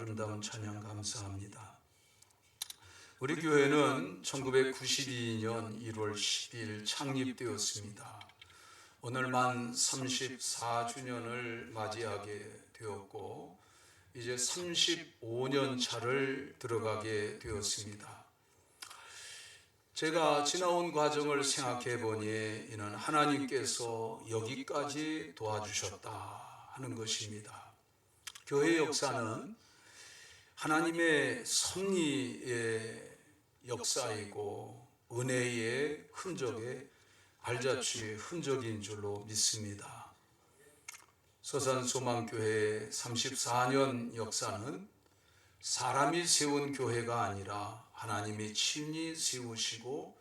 아름다운 찬양 감사합니다. 우리 교회는 1992년 1월 10일 창립되었습니다. 오늘 만 34주년을 맞이하게 되었고 이제 35년 차를 들어가게 되었습니다. 제가 지나온 과정을 생각해 보니 이는 하나님께서 여기까지 도와주셨다 하는 것입니다. 교회 역사는 하나님의 섭리의 역사이고 은혜의 흔적의 발자취의 흔적인 줄로 믿습니다. 서산소망교회의 34년 역사는 사람이 세운 교회가 아니라 하나님이 친히 세우시고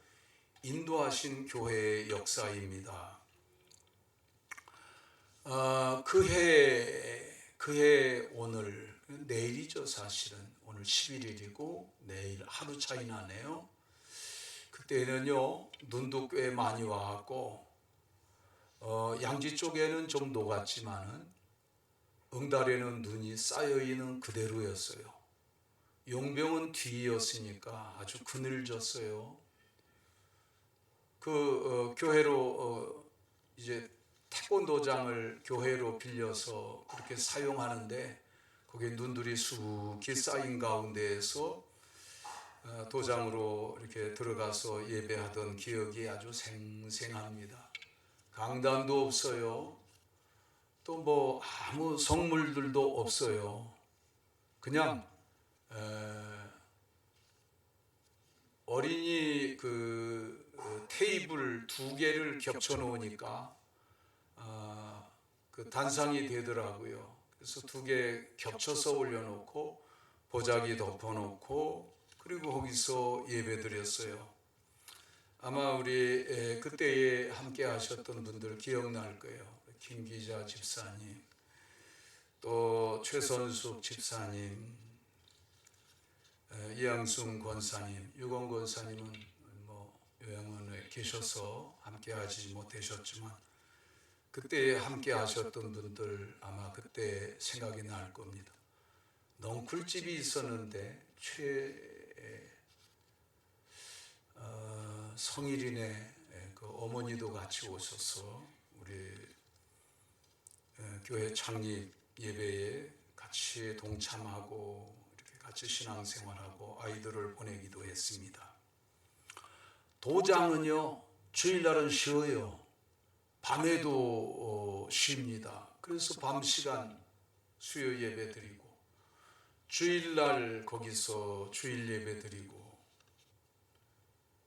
인도하신 교회의 역사입니다. 그해 오늘, 내일이죠 사실은. 오늘 11일이고 내일 하루 차이 나네요. 그때는요 눈도 꽤 많이 와갖고 양지 쪽에는 좀 녹았지만은 응달에는 눈이 쌓여있는 그대로였어요. 용병은 뒤였으니까 아주 그늘졌어요. 교회로 이제 태권도장을 교회로 빌려서 그렇게 사용하는데 거기에 눈들이 수북히 쌓인 가운데에서 도장으로 이렇게 들어가서 예배하던 기억이 아주 생생합니다. 강단도 없어요. 또 뭐 아무 성물들도 없어요. 그냥 어린이 테이블 2개를 겹쳐 놓으니까 그 단상이 되더라고요. 그래서 2개 겹쳐서 올려놓고 보자기 덮어놓고 그리고 거기서 예배드렸어요. 아마 우리 그때에 함께 하셨던 분들 기억날 거예요. 김기자 집사님, 또 최선숙 집사님, 이양순 권사님, 유건 권사님은 뭐 요양원에 계셔서 함께 하지 못하셨지만 그때 함께 하셨던 분들 아마 그때 생각이 날 겁니다. 넝쿨집이 있었는데 성일인의 그 어머니도 같이 오셔서 우리 교회 창립 예배에 같이 동참하고 이렇게 같이 신앙생활하고 아이들을 보내기도 했습니다. 도장은요 주일날은 쉬어요. 밤에도 쉽니다. 그래서 밤 시간 수요 예배 드리고 주일날 거기서 주일 예배 드리고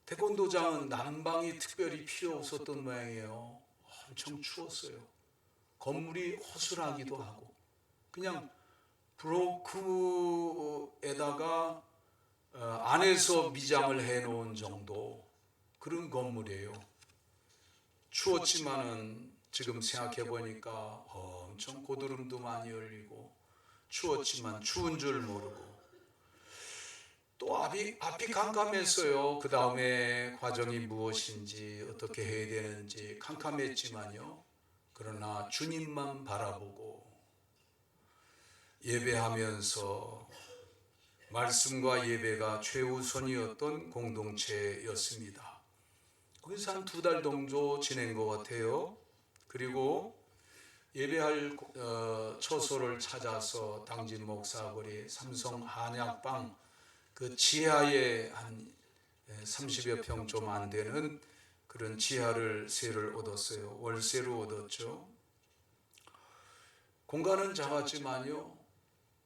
태권도장은 난방이 특별히 필요 없었던 모양이에요. 엄청 추웠어요. 건물이 허술하기도 하고 그냥 브로크에다가 안에서 미장을 해놓은 정도 그런 건물이에요. 추웠지만은 지금 생각해 보니까 엄청 고드름도 많이 열리고 추웠지만 추운 줄 모르고 또 앞이 캄캄했어요. 그 다음에 과정이 무엇인지 어떻게 해야 되는지 캄캄했지만요. 그러나 주님만 바라보고 예배하면서 말씀과 예배가 최우선이었던 공동체였습니다. 거기서 한 2달 정도 지낸 것 같아요. 그리고 예배할 처소를 찾아서 당진 목사거리 삼성 한약방 그 지하에 한 30여 평 좀 안 되는 그런 세를 얻었어요. 월세로 얻었죠. 공간은 작았지만요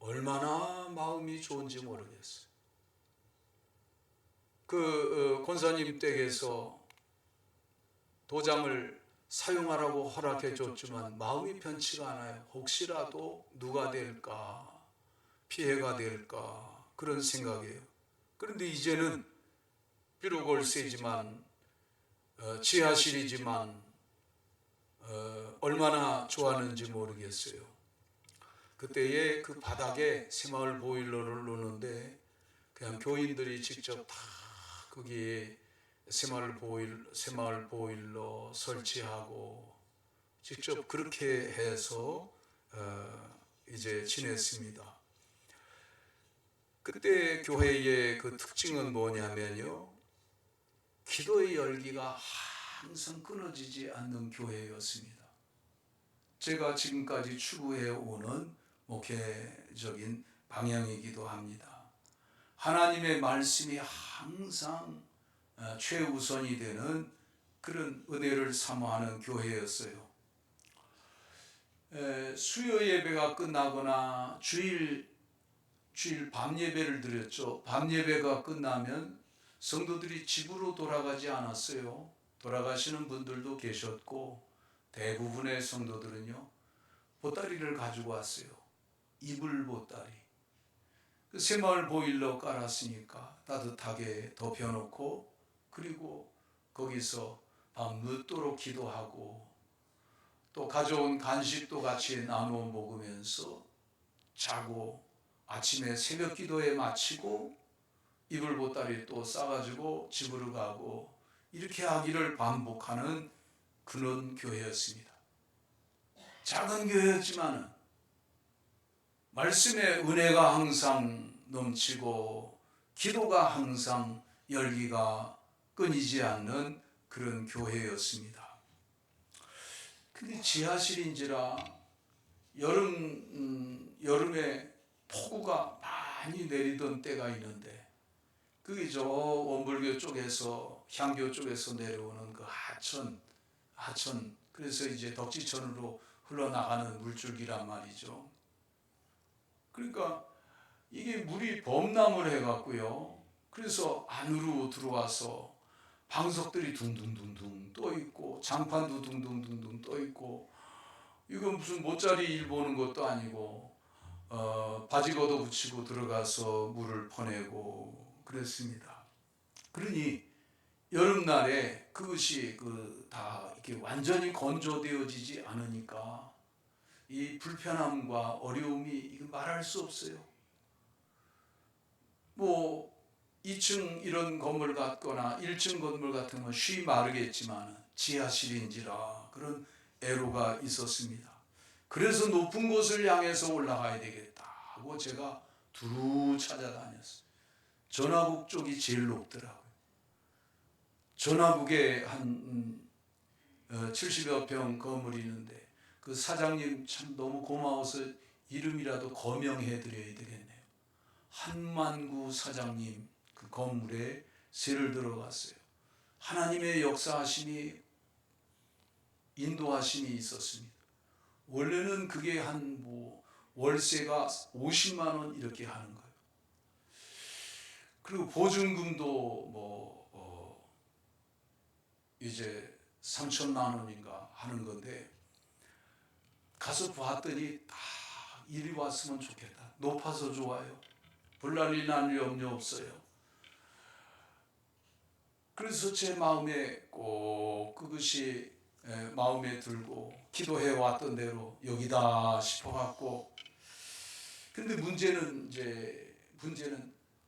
얼마나 마음이 좋은지 모르겠어요. 권사님 댁에서 도장을 사용하라고 허락해 줬지만 마음이 편치가 않아요. 혹시라도 누가 될까, 피해가 될까 그런 생각이에요. 그런데 이제는 비록 월세지만 지하실이지만 얼마나 좋았는지 모르겠어요. 그때에 그 바닥에 새마을 보일러를 놓는데 그냥 교인들이 직접 다 거기에 새마을 보일러 설치하고 직접 그렇게 해서 이제 지냈습니다. 그때 교회의 그 특징은 뭐냐면요, 기도의 열기가 항상 끊어지지 않는 교회였습니다. 제가 지금까지 추구해 오는 목회적인 방향이기도 합니다. 하나님의 말씀이 항상 최우선이 되는 그런 은혜를 사모하는 교회였어요. 수요 예배가 끝나거나 주일 밤 예배를 드렸죠. 밤 예배가 끝나면 성도들이 집으로 돌아가지 않았어요. 돌아가시는 분들도 계셨고, 대부분의 성도들은요, 보따리를 가지고 왔어요. 이불 보따리. 그 새마을 보일러 깔았으니까 따뜻하게 덮여놓고, 그리고 거기서 밤 늦도록 기도하고, 또 가져온 간식도 같이 나누어 먹으면서 자고, 아침에 새벽 기도에 마치고 이불 보따리 또 싸가지고 집으로 가고, 이렇게 하기를 반복하는 그런 교회였습니다. 작은 교회였지만 말씀의 은혜가 항상 넘치고 기도가 항상 열기가 끊이지 않는 그런 교회였습니다. 근데 지하실인지라 여름에 폭우가 많이 내리던 때가 있는데, 그게 저 원불교 쪽에서, 향교 쪽에서 내려오는 그 하천, 그래서 이제 덕지천으로 흘러나가는 물줄기란 말이죠. 그러니까 이게 물이 범람을 해갖고요, 그래서 안으로 들어와서 방석들이 둥둥둥둥 떠 있고, 장판도 둥둥둥둥 떠 있고, 이건 무슨 모짜리 일 보는 것도 아니고, 바지 걷어 붙이고 들어가서 물을 퍼내고 그랬습니다. 그러니 여름날에 그것이 다 이렇게 완전히 건조되어지지 않으니까 이 불편함과 어려움이 이거 말할 수 없어요. 뭐 2층 이런 건물 같거나 1층 건물 같은 건 쉬 마르겠지만 지하실인지라 그런 애로가 있었습니다. 그래서 높은 곳을 향해서 올라가야 되겠다 하고 제가 두루 찾아다녔어요. 전화국 쪽이 제일 높더라고요. 전화국에 한 70여 평 건물이 있는데, 그 사장님 참 너무 고마워서 이름이라도 거명해 드려야 되겠네요. 한만구 사장님 그 건물에 세를 들어갔어요. 하나님의 역사하심이, 인도하심이 있었습니다. 원래는 그게 월세가 50만 원 이렇게 하는 거예요. 그리고 보증금도 이제 3천만 원인가 하는 건데, 가서 봤더니 다 이리 왔으면 좋겠다. 높아서 좋아요. 불난리 날 염려 없어요. 그래서 제 마음에 꼭 그것이 마음에 들고 기도해 왔던 대로 여기다 싶어갖고, 근데 문제는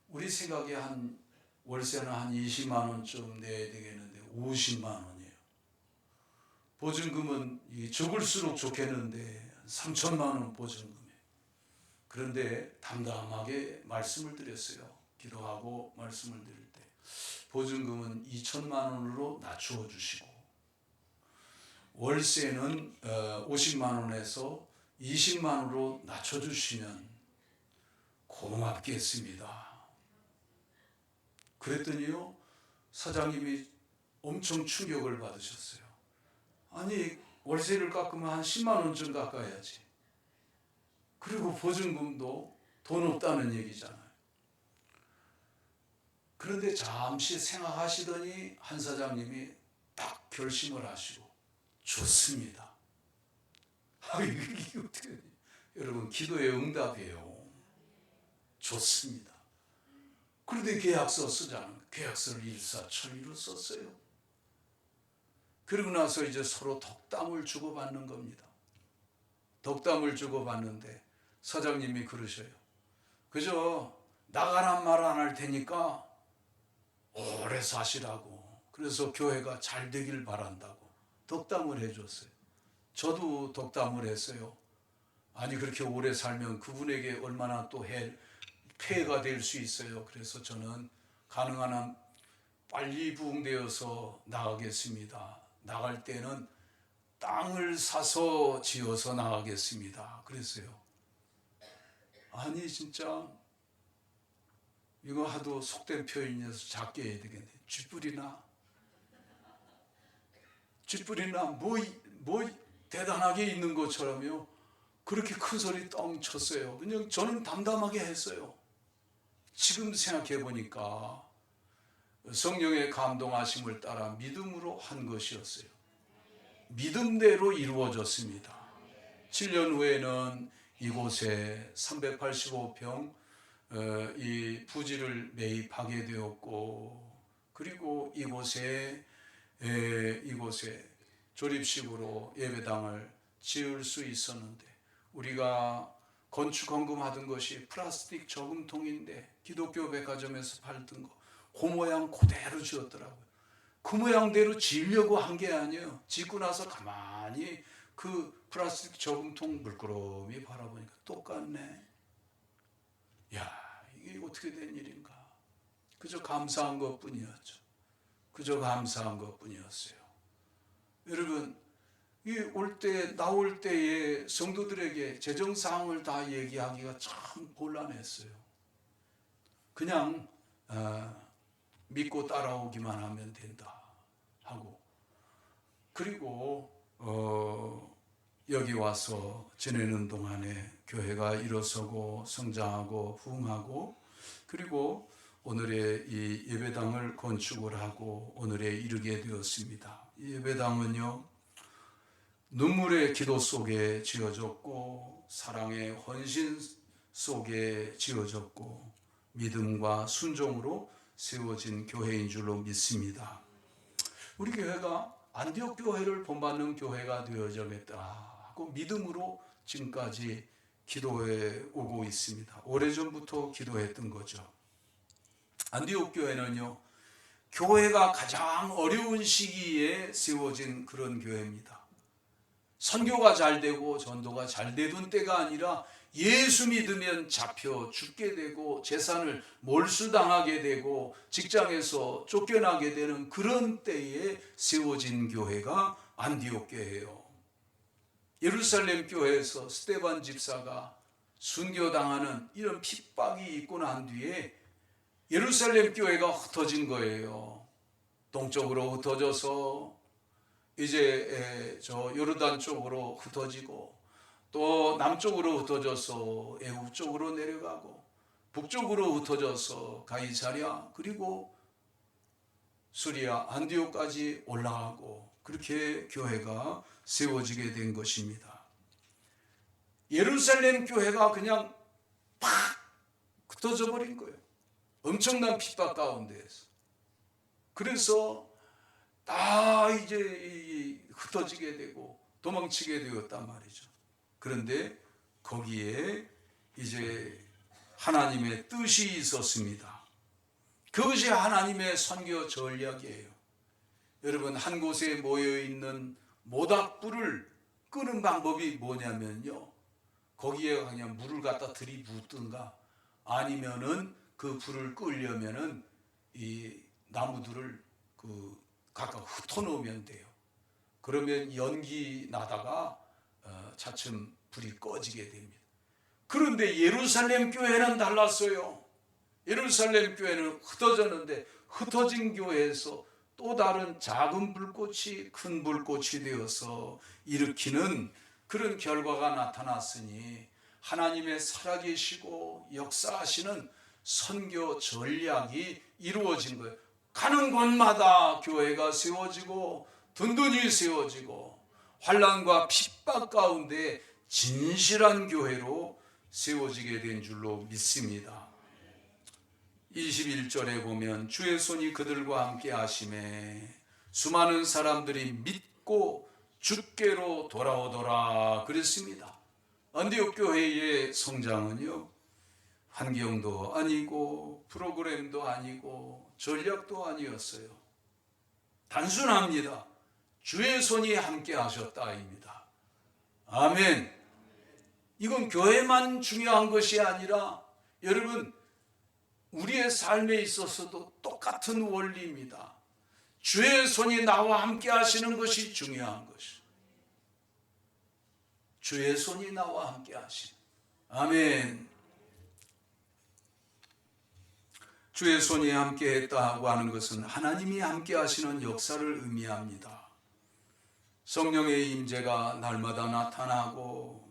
우리 생각에 월세는 한 20만 원쯤 내야 되겠는데 50만 원이에요. 보증금은 적을수록 좋겠는데 3천만 원 보증금이에요. 그런데 담담하게 말씀을 드렸어요. 기도하고 말씀을 드릴 때 보증금은 2천만 원으로 낮추어 주시고, 월세는 50만 원에서 20만 원으로 낮춰주시면 고맙겠습니다. 그랬더니요, 사장님이 엄청 충격을 받으셨어요. 아니, 월세를 깎으면 한 10만 원쯤 깎아야지. 그리고 보증금도 돈 없다는 얘기잖아요. 그런데 잠시 생각하시더니 한 사장님이 딱 결심을 하시고, 좋습니다. 이게 어떻게, 여러분, 기도의 응답이에요. 좋습니다. 그런데 계약서 쓰자는, 계약서를 일사천리로 썼어요. 그러고 나서 이제 서로 덕담을 주고받는 겁니다. 덕담을 주고받는데 사장님이 그러셔요. 그저 나가란 말 안 할 테니까 오래 사시라고, 그래서 교회가 잘 되길 바란다고 덕담을 해줬어요. 저도 덕담을 했어요. 아니, 그렇게 오래 살면 그분에게 얼마나 또 폐해가 될 수 있어요. 그래서 저는 가능한 한 빨리 부흥되어서 나가겠습니다. 나갈 때는 땅을 사서 지어서 나가겠습니다. 그랬어요. 아니 진짜 이거 하도 속된 표현이어서 작게 해야 되겠네. 쥐뿔이나 뭐 대단하게 있는 것처럼요. 그렇게 큰 소리 떵 쳤어요. 그냥 저는 담담하게 했어요. 지금 생각해 보니까 성령의 감동하심을 따라 믿음으로 한 것이었어요. 믿음대로 이루어졌습니다. 7년 후에는 이곳에 385평 이 부지를 매입하게 되었고, 그리고 이곳에 조립식으로 예배당을 지을 수 있었는데, 우리가 건축 헌금하던 것이 플라스틱 저금통인데 기독교 백화점에서 팔던 거 그 모양 그대로 지었더라고요. 그 모양대로 지으려고 한 게 아니에요. 짓고 나서 가만히 그 플라스틱 저금통 물끄러미 바라보니까 똑같네. 야, 이게 어떻게 된 일인가. 그저 감사한 것뿐이었죠. 그저 감사한 것뿐이었어요. 여러분, 나올 때에 성도들에게 재정사항을 다 얘기하기가 참 곤란했어요. 그냥 믿고 따라오기만 하면 된다 하고, 그리고 여기 와서 지내는 동안에 교회가 일어서고 성장하고 부흥하고, 그리고 오늘의 이 예배당을 건축을 하고 오늘에 이르게 되었습니다. 이 예배당은요, 눈물의 기도 속에 지어졌고 사랑의 헌신 속에 지어졌고 믿음과 순종으로 세워진 교회인 줄로 믿습니다. 우리 교회가 안디옥 교회를 본받는 교회가 되어져야겠다 하고 믿음으로 지금까지 기도해 오고 있습니다. 오래전부터 기도했던 거죠. 안디옥 교회는요, 교회가 가장 어려운 시기에 세워진 그런 교회입니다. 선교가 잘 되고 전도가 잘 되던 때가 아니라 예수 믿으면 잡혀 죽게 되고 재산을 몰수당하게 되고 직장에서 쫓겨나게 되는 그런 때에 세워진 교회가 안디옥 교회예요. 예루살렘 교회에서 스데반 집사가 순교당하는 이런 핍박이 있고 난 뒤에 예루살렘 교회가 흩어진 거예요. 동쪽으로 흩어져서 이제 저 요르단 쪽으로 흩어지고, 또 남쪽으로 흩어져서 애굽 쪽으로 내려가고, 북쪽으로 흩어져서 가이사랴, 그리고 수리아 안디옥까지 올라가고, 그렇게 교회가 세워지게 된 것입니다. 예루살렘 교회가 그냥 팍 흩어져 버린 거예요. 엄청난 핍박 가운데에서. 그래서 다 이제 흩어지게 되고 도망치게 되었단 말이죠. 그런데 거기에 이제 하나님의 뜻이 있었습니다. 그것이 하나님의 선교 전략이에요. 여러분, 한 곳에 모여 있는 모닥불을 끄는 방법이 뭐냐면요, 거기에 그냥 물을 갖다 들이붓든가 아니면은 그 불을 끄려면은 이 나무들을 각각 흩어놓으면 돼요. 그러면 연기 나다가 차츰 불이 꺼지게 됩니다. 그런데 예루살렘 교회는 달랐어요. 예루살렘 교회는 흩어졌는데 흩어진 교회에서 또 다른 작은 불꽃이 큰 불꽃이 되어서 일으키는 그런 결과가 나타났으니 하나님의 살아계시고 역사하시는 선교 전략이 이루어진 거예요. 가는 곳마다 교회가 세워지고 든든히 세워지고 환난과 핍박 가운데 진실한 교회로 세워지게 된 줄로 믿습니다. 21절에 보면 주의 손이 그들과 함께 하심에 수많은 사람들이 믿고 주께로 돌아오더라 그랬습니다. 안디옥 교회의 성장은요, 환경도 아니고 프로그램도 아니고 전략도 아니었어요. 단순합니다. 주의 손이 함께 하셨다입니다. 아멘. 이건 교회만 중요한 것이 아니라 여러분, 우리의 삶에 있어서도 똑같은 원리입니다. 주의 손이 나와 함께 하시는 것이 중요한 것이죠. 주의 손이 나와 함께 하시는. 아멘. 주의 손이 함께 했다고 하는 것은 하나님이 함께 하시는 역사를 의미합니다. 성령의 임재가 날마다 나타나고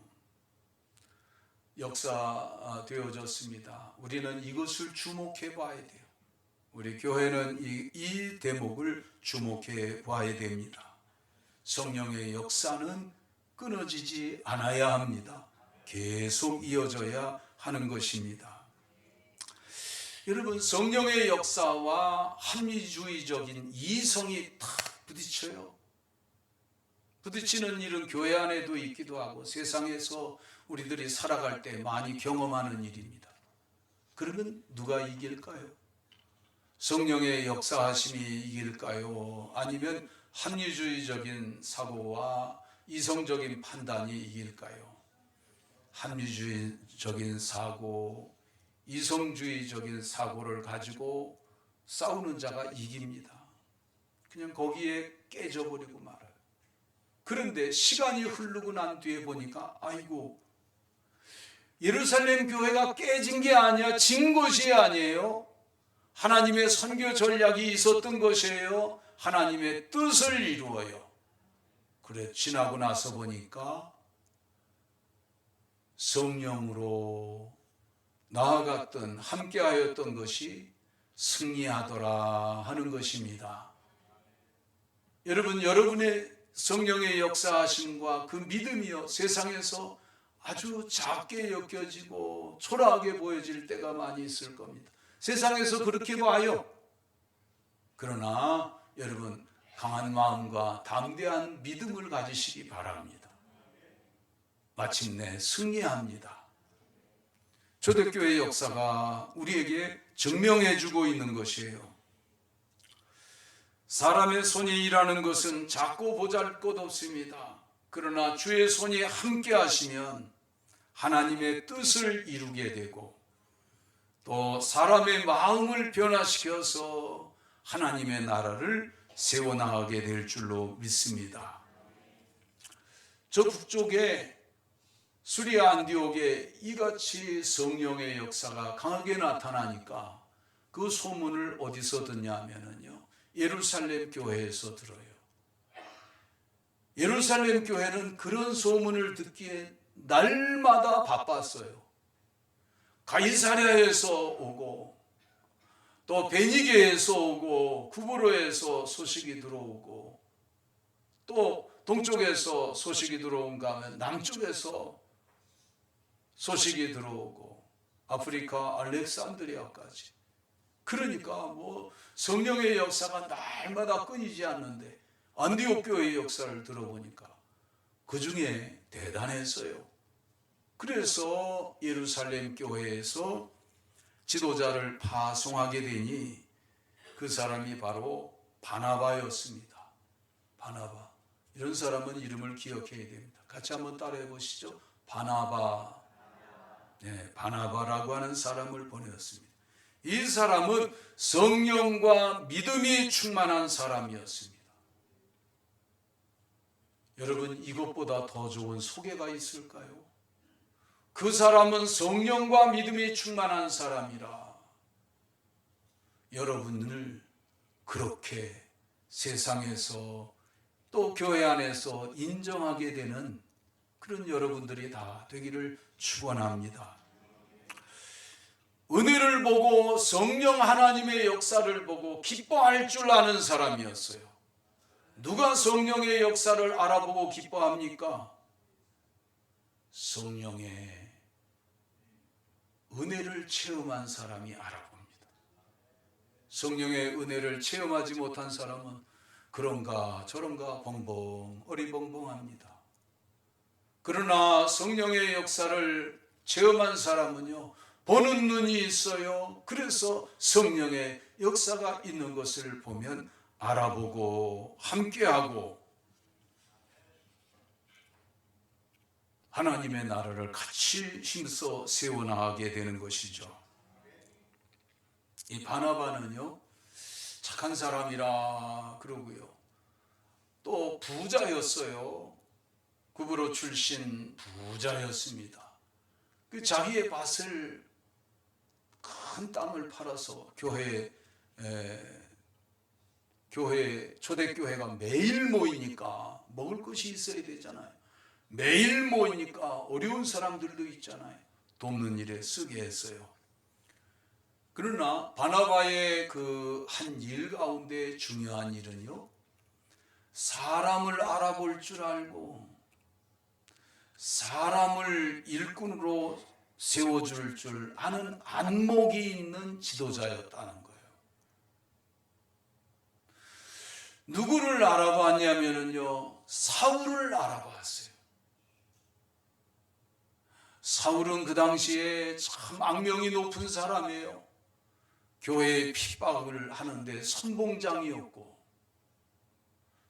역사되어졌습니다. 우리는 이것을 주목해 봐야 돼요. 우리 교회는 이 대목을 주목해 봐야 됩니다. 성령의 역사는 끊어지지 않아야 합니다. 계속 이어져야 하는 것입니다. 여러분, 성령의 역사와 합리주의적인 이성이 탁 부딪혀요. 부딪히는 일은 교회 안에도 있기도 하고 세상에서 우리들이 살아갈 때 많이 경험하는 일입니다. 그러면 누가 이길까요? 성령의 역사하심이 이길까요? 아니면 합리주의적인 사고와 이성적인 판단이 이길까요? 합리주의적인 사고, 이성주의적인 사고를 가지고 싸우는 자가 이깁니다. 그냥 거기에 깨져버리고 말아요. 그런데 시간이 흐르고 난 뒤에 보니까 아이고, 예루살렘 교회가 깨진 게 아니야, 진 것이 아니에요. 하나님의 선교 전략이 있었던 것이에요. 하나님의 뜻을 이루어요. 그래, 지나고 나서 보니까 성령으로 나아갔던, 함께하였던 것이 승리하더라 하는 것입니다. 여러분, 여러분의 성령의 역사하심과 그 믿음이요, 세상에서 아주 작게 여겨지고 초라하게 보여질 때가 많이 있을 겁니다. 세상에서 그렇게 봐요. 그러나 여러분, 강한 마음과 담대한 믿음을 가지시기 바랍니다. 마침내 승리합니다. 초대교회 역사가 우리에게 증명해주고 있는 것이에요. 사람의 손이 일하는 것은 작고 보잘것없습니다. 그러나 주의 손이 함께 하시면 하나님의 뜻을 이루게 되고 또 사람의 마음을 변화시켜서 하나님의 나라를 세워나가게 될 줄로 믿습니다. 저 북쪽에 수리아 안디옥에 이같이 성령의 역사가 강하게 나타나니까 그 소문을 어디서 듣냐면요, 예루살렘 교회에서 들어요. 예루살렘 교회는 그런 소문을 듣기에 날마다 바빴어요. 가이사랴에서 오고 또 베니게에서 오고 구브로에서 소식이 들어오고 또 동쪽에서 소식이 들어온가 하면 남쪽에서 소식이 들어오고 아프리카 알렉산드리아까지. 그러니까 뭐 성령의 역사가 날마다 끊이지 않는데 안디옥 교회의 역사를 들어보니까 그 중에 대단했어요. 그래서 예루살렘 교회에서 지도자를 파송하게 되니 그 사람이 바로 바나바였습니다. 바나바. 이런 사람은 이름을 기억해야 됩니다. 같이 한번 따라해 보시죠. 바나바. 네, 바나바라고 하는 사람을 보내었습니다. 이 사람은 성령과 믿음이 충만한 사람이었습니다. 여러분, 이것보다 더 좋은 소개가 있을까요? 그 사람은 성령과 믿음이 충만한 사람이라 여러분을 그렇게 세상에서 또 교회 안에서 인정하게 되는 그런 여러분들이 다 되기를 축원합니다. 은혜를 보고 성령 하나님의 역사를 보고 기뻐할 줄 아는 사람이었어요. 누가 성령의 역사를 알아보고 기뻐합니까? 성령의 은혜를 체험한 사람이 알아봅니다. 성령의 은혜를 체험하지 못한 사람은 그런가 저런가 벙벙 어리벙벙합니다. 그러나 성령의 역사를 체험한 사람은요, 보는 눈이 있어요. 그래서 성령의 역사가 있는 것을 보면 알아보고 함께하고 하나님의 나라를 같이 힘써 세워나가게 되는 것이죠. 이 바나바는요 착한 사람이라 그러고요, 또 부자였어요. 구브로 출신 부자였습니다. 그 자기의 밭을, 큰 땅을 팔아서 초대교회가 매일 모이니까 먹을 것이 있어야 되잖아요. 매일 모이니까 어려운 사람들도 있잖아요. 돕는 일에 쓰게 했어요. 그러나 바나바의 그 한 일 가운데 중요한 일은요, 사람을 알아볼 줄 알고 사람을 일꾼으로 세워줄 줄 아는 안목이 있는 지도자였다는 거예요. 누구를 알아봤냐면요, 사울을 알아봤어요. 사울은 그 당시에 참 악명이 높은 사람이에요. 교회에 핍박을 하는데 선봉장이었고,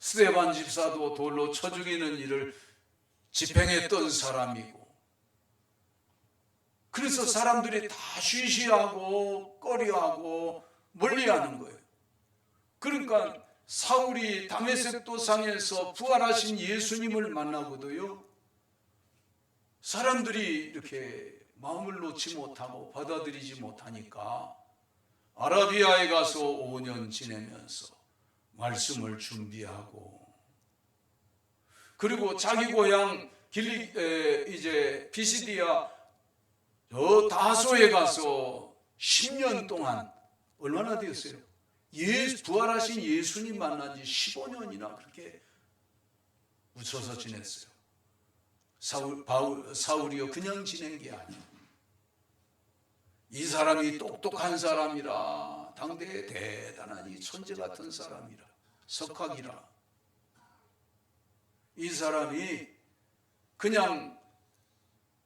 스데반 집사도 돌로 쳐 죽이는 일을 집행했던 사람이고, 그래서 사람들이 다 쉬쉬하고 꺼려하고 멀리하는 거예요. 그러니까 사울이 다메섹 도상에서 부활하신 예수님을 만나고도요, 사람들이 이렇게 마음을 놓지 못하고 받아들이지 못하니까 아라비아에 가서 5년 지내면서 말씀을 준비하고, 그리고 자기 고향 이제 비시디아 저 다소에 가서 10년 동안, 얼마나 되었어요? 부활하신 예수님 만난 지 15년이나 그렇게 웃어서 지냈어요. 사울이요 그냥 지낸 게 아니에요. 이 사람이 똑똑한 사람이라, 당대에 대단한 이 천재 같은 사람이라, 석학이라, 이 사람이 그냥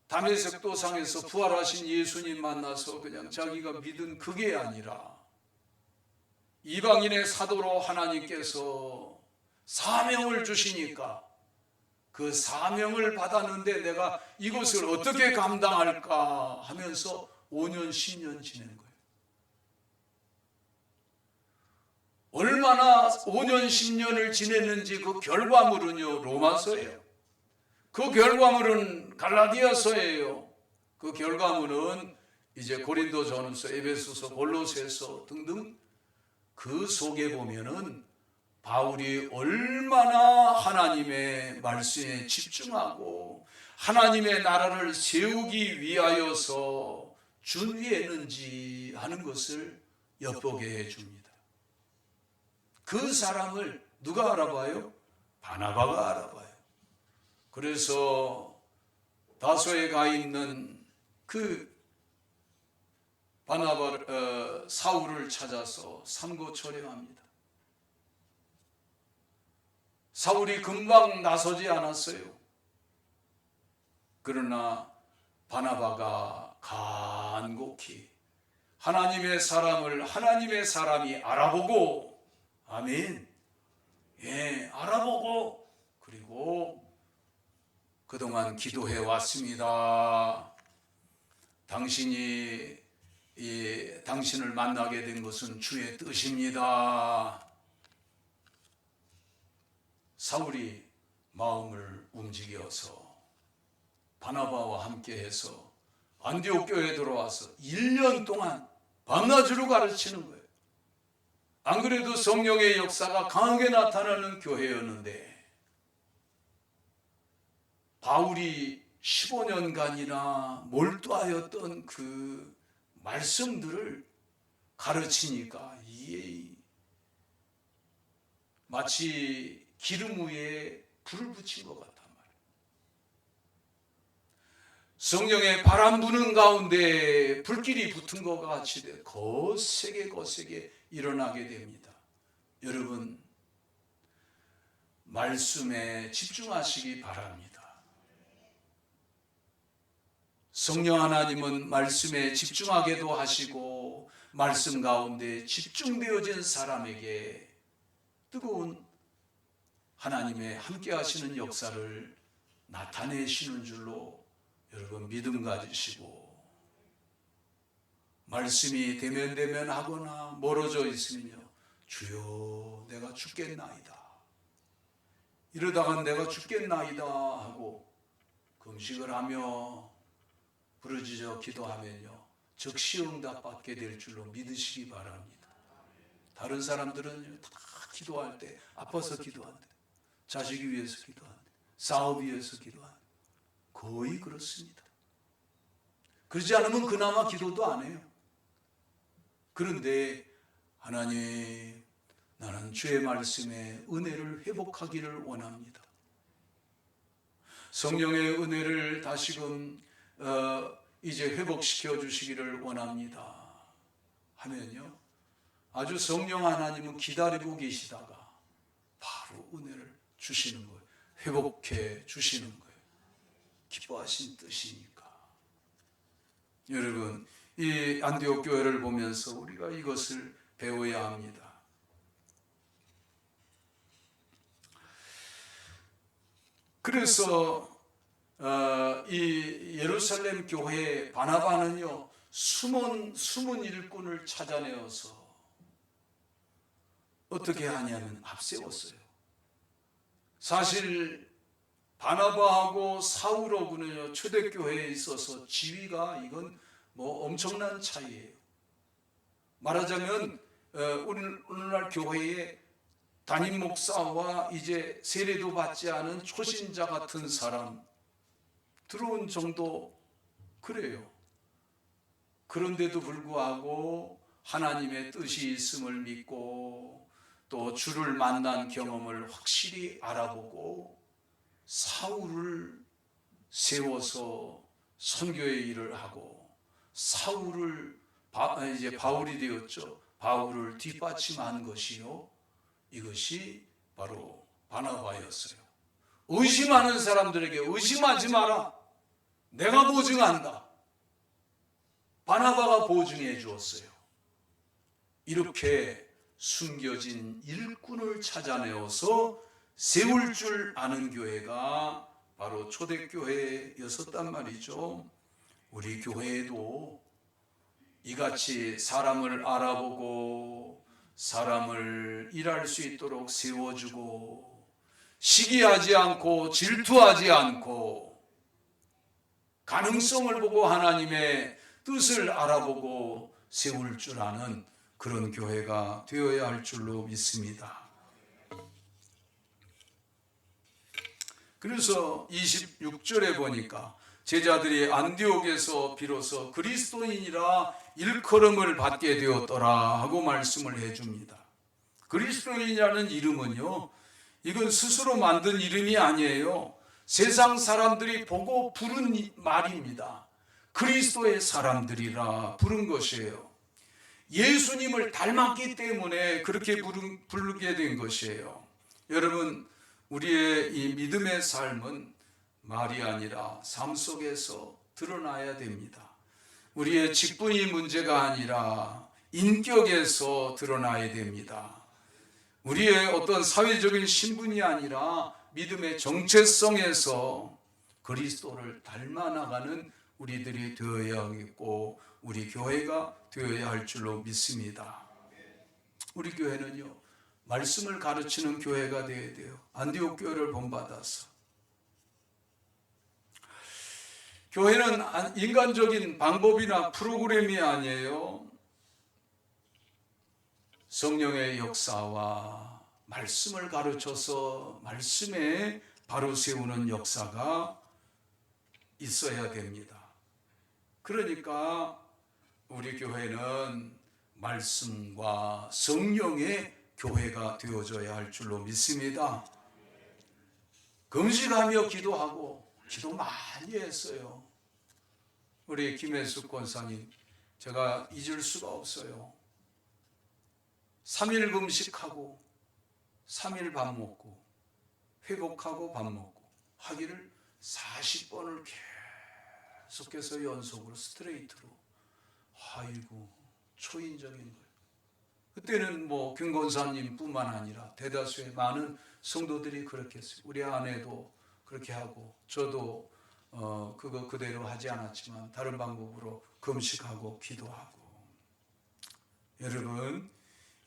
다메섹 도상에서 부활하신 예수님 만나서 그냥 자기가 믿은 그게 아니라, 이방인의 사도로 하나님께서 사명을 주시니까 그 사명을 받았는데 내가 이것을 어떻게 감당할까 하면서 5년 10년 지낸 거예요. 얼마나 5년 10년을 지냈는지 그 결과물은요 로마서예요. 그 결과물은 갈라디아서예요. 그 결과물은 이제 고린도전서, 에베소서, 골로새서 등등, 그 속에 보면은 바울이 얼마나 하나님의 말씀에 집중하고 하나님의 나라를 세우기 위하여서 준비했는지 하는 것을 엿보게 해줍니다. 그 사람을 누가 알아봐요? 바나바가 알아봐요. 그래서 다소에 가 있는 그 사울을 찾아서 삼고초려합니다. 사울이 금방 나서지 않았어요. 그러나 바나바가 간곡히 하나님의 사람을 하나님의 사람이 알아보고, 아멘, 알아보고, 그리고 그동안 기도해 왔습니다. 당신을 만나게 된 것은 주의 뜻입니다. 사울이 마음을 움직여서 바나바와 함께해서 안디옥 교회에 들어와서 1년 동안 밤낮으로 가르치는 거예요. 안 그래도 성령의 역사가 강하게 나타나는 교회였는데, 바울이 15년간이나 몰두하였던 그 말씀들을 가르치니까 이게 마치 기름 위에 불을 붙인 것 같단 말이에요. 성령의 바람 부는 가운데 불길이 붙은 것 같이 거세게 일어나게 됩니다. 여러분, 말씀에 집중하시기 바랍니다. 성령 하나님은 말씀에 집중하게도 하시고, 말씀 가운데 집중되어진 사람에게 뜨거운 하나님의 함께 하시는 역사를 나타내시는 줄로 여러분 믿음 가지시고 말씀이 대면하거나 멀어져 있으면요, 주여 내가 죽겠나이다, 이러다가 내가 죽겠나이다 하고 금식을 하며 부르짖어 기도하면요, 즉시 응답받게 될 줄로 믿으시기 바랍니다. 다른 사람들은 다 기도할 때 아파서 기도한대, 자식 위해서 기도한대, 사업 위해서 기도한대. 거의 그렇습니다. 그러지 않으면 그나마 기도도 안 해요. 그런데 하나님, 나는 주의 말씀에 은혜를 회복하기를 원합니다. 성령의 은혜를 다시금 이제 회복시켜 주시기를 원합니다 하면요, 아주 성령 하나님은 기다리고 계시다가 바로 은혜를 주시는 거예요. 회복해 주시는 거예요. 기뻐하신 뜻이니까. 여러분, 이 안디옥 교회를 보면서 우리가 이것을 배워야 합니다. 그래서 이 예루살렘 교회 바나바는요, 숨은 일꾼을 찾아내어서 어떻게 하냐면 앞세웠어요. 사실 바나바하고 사울하고는요, 초대교회에 있어서 지위가 이건 뭐 엄청난 차이예요. 말하자면 오늘날 교회에 담임 목사와 이제 세례도 받지 않은 초신자 같은 사람 들어온 정도 그래요. 그런데도 불구하고 하나님의 뜻이 있음을 믿고 또 주를 만난 경험을 확실히 알아보고 사울을 세워서 선교의 일을 하고, 사울을 이제 바울이 되었죠. 바울을 뒷받침한 것이요, 이것이 바로 바나바였어요. 의심하는 사람들에게 의심하지 마라, 내가 보증한다. 바나바가 보증해 주었어요. 이렇게 숨겨진 일꾼을 찾아내어서 세울 줄 아는 교회가 바로 초대교회였었단 말이죠. 우리 교회에도 이같이 사람을 알아보고 사람을 일할 수 있도록 세워주고, 시기하지 않고 질투하지 않고 가능성을 보고 하나님의 뜻을 알아보고 세울 줄 아는 그런 교회가 되어야 할 줄로 믿습니다. 그래서 26절에 보니까 제자들이 안디옥에서 비로소 그리스도인이라 일컬음을 받게 되었더라 하고 말씀을 해줍니다. 그리스도인이라는 이름은요, 이건 스스로 만든 이름이 아니에요. 세상 사람들이 보고 부른 말입니다. 그리스도의 사람들이라 부른 것이에요. 예수님을 닮았기 때문에 그렇게 부르게 된 것이에요. 여러분, 우리의 이 믿음의 삶은 말이 아니라 삶 속에서 드러나야 됩니다. 우리의 직분이 문제가 아니라 인격에서 드러나야 됩니다. 우리의 어떤 사회적인 신분이 아니라 믿음의 정체성에서 그리스도를 닮아 나가는 우리들이 되어야겠고, 우리 교회가 되어야 할 줄로 믿습니다. 우리 교회는요, 말씀을 가르치는 교회가 되어야 돼요. 안디옥 교회를 본받아서. 교회는 인간적인 방법이나 프로그램이 아니에요. 성령의 역사와 말씀을 가르쳐서 말씀에 바로 세우는 역사가 있어야 됩니다. 그러니까 우리 교회는 말씀과 성령의 교회가 되어져야 할 줄로 믿습니다. 금식하며 기도하고, 기도 많이 했어요. 우리 김혜숙 권사님, 제가 잊을 수가 없어요. 3일 금식하고 3일 밥 먹고 회복하고 밥 먹고 하기를 40번을 계속해서 연속으로 스트레이트로. 아이고, 초인적인 거예요. 그때는 뭐 김권사님 뿐만 아니라 대다수의 많은 성도들이 그렇게 했어요. 우리 아내도 그렇게 하고, 저도 그거 그대로 하지 않았지만 다른 방법으로 금식하고 기도하고. 여러분,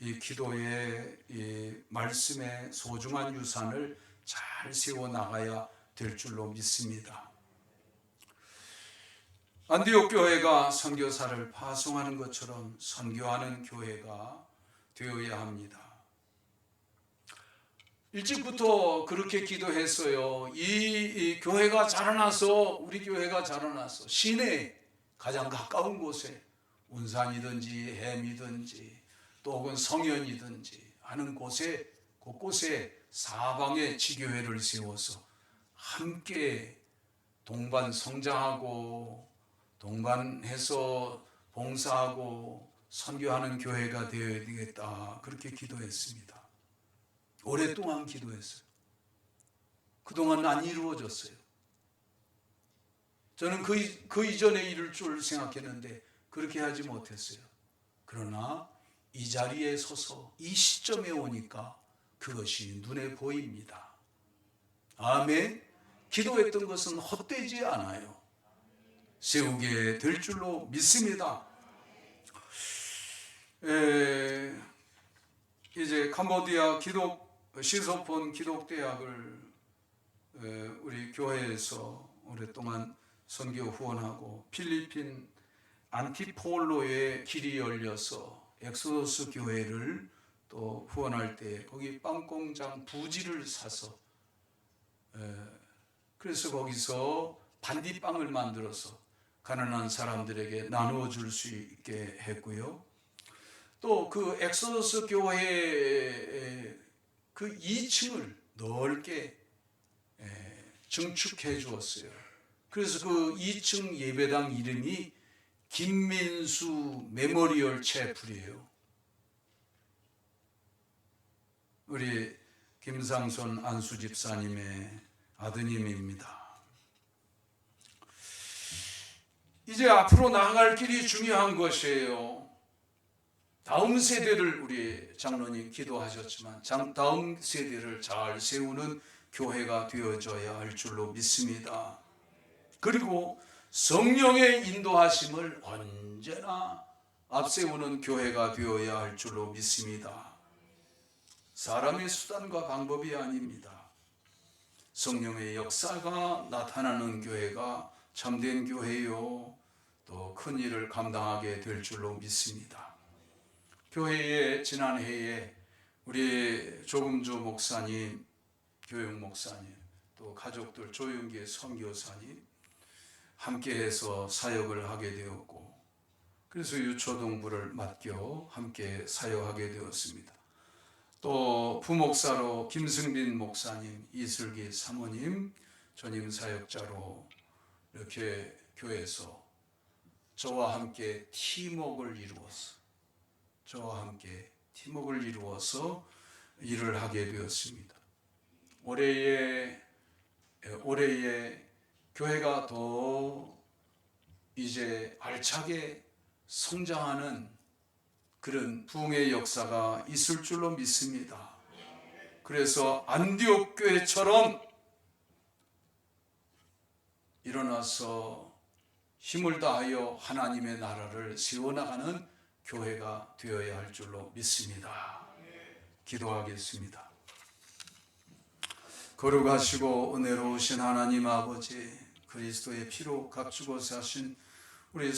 이 기도의 이 말씀의 소중한 유산을 잘 세워 나가야 될 줄로 믿습니다. 안디옥 교회가 선교사를 파송하는 것처럼 선교하는 교회가 되어야 합니다. 일찍부터 그렇게 기도했어요. 이 교회가 자라나서, 우리 교회가 자라나서 시내에 가장 가까운 곳에 운산이든지 햄이든지 또 혹은 성현이든지 하는 곳에 곳곳에 사방에 지교회를 세워서 함께 동반 성장하고 동반해서 봉사하고 선교하는 교회가 되어야 되겠다, 그렇게 기도했습니다. 오랫동안 기도했어요. 그동안 안 이루어졌어요. 저는 그 이전에 이룰 줄 생각했는데 그렇게 하지 못했어요. 그러나 이 자리에 서서 이 시점에 오니까 그것이 눈에 보입니다. 아멘. 기도했던 것은 헛되지 않아요. 세우게 될 줄로 믿습니다. 이제 캄보디아 시소폰 기독대학을 우리 교회에서 오랫동안 선교 후원하고, 필리핀 안티폴로에 길이 열려서 엑소더스 교회를 또 후원할 때 거기 빵 공장 부지를 사서 그래서 거기서 반디빵을 만들어서 가난한 사람들에게 나누어 줄 수 있게 했고요. 또 그 엑소더스 교회의 그 2층을 넓게 증축해 주었어요. 그래서 그 2층 예배당 이름이 김민수 메모리얼 채플이에요. 우리 김상손 안수 집사님의 아드님입니다. 이제 앞으로 나아갈 길이 중요한 것이에요. 다음 세대를, 우리 장로님 기도하셨지만 다음 세대를 잘 세우는 교회가 되어져야 할 줄로 믿습니다. 그리고 성령의 인도하심을 언제나 앞세우는 교회가 되어야 할 줄로 믿습니다. 사람의 수단과 방법이 아닙니다. 성령의 역사가 나타나는 교회가 참된 교회요, 또 큰 일을 감당하게 될 줄로 믿습니다. 교회에 지난해에 우리 조금주 목사님, 교육 목사님, 또 가족들 조윤기 선교사님 함께해서 사역을 하게 되었고, 그래서 유초동부를 맡겨 함께 사역하게 되었습니다. 또 부목사로 김승빈 목사님, 이슬기 사모님 전임 사역자로 이렇게 교회에서 저와 함께 팀워크를 이루어서 일을 하게 되었습니다. 올해에 교회가 더 이제 알차게 성장하는 그런 부흥의 역사가 있을 줄로 믿습니다. 그래서 안디옥 교회처럼 일어나서 힘을 다하여 하나님의 나라를 세워나가는 교회가 되어야 할 줄로 믿습니다. 기도하겠습니다. 거룩하시고 은혜로우신 하나님 아버지, 그리스도의 피로 값주고 사신 우리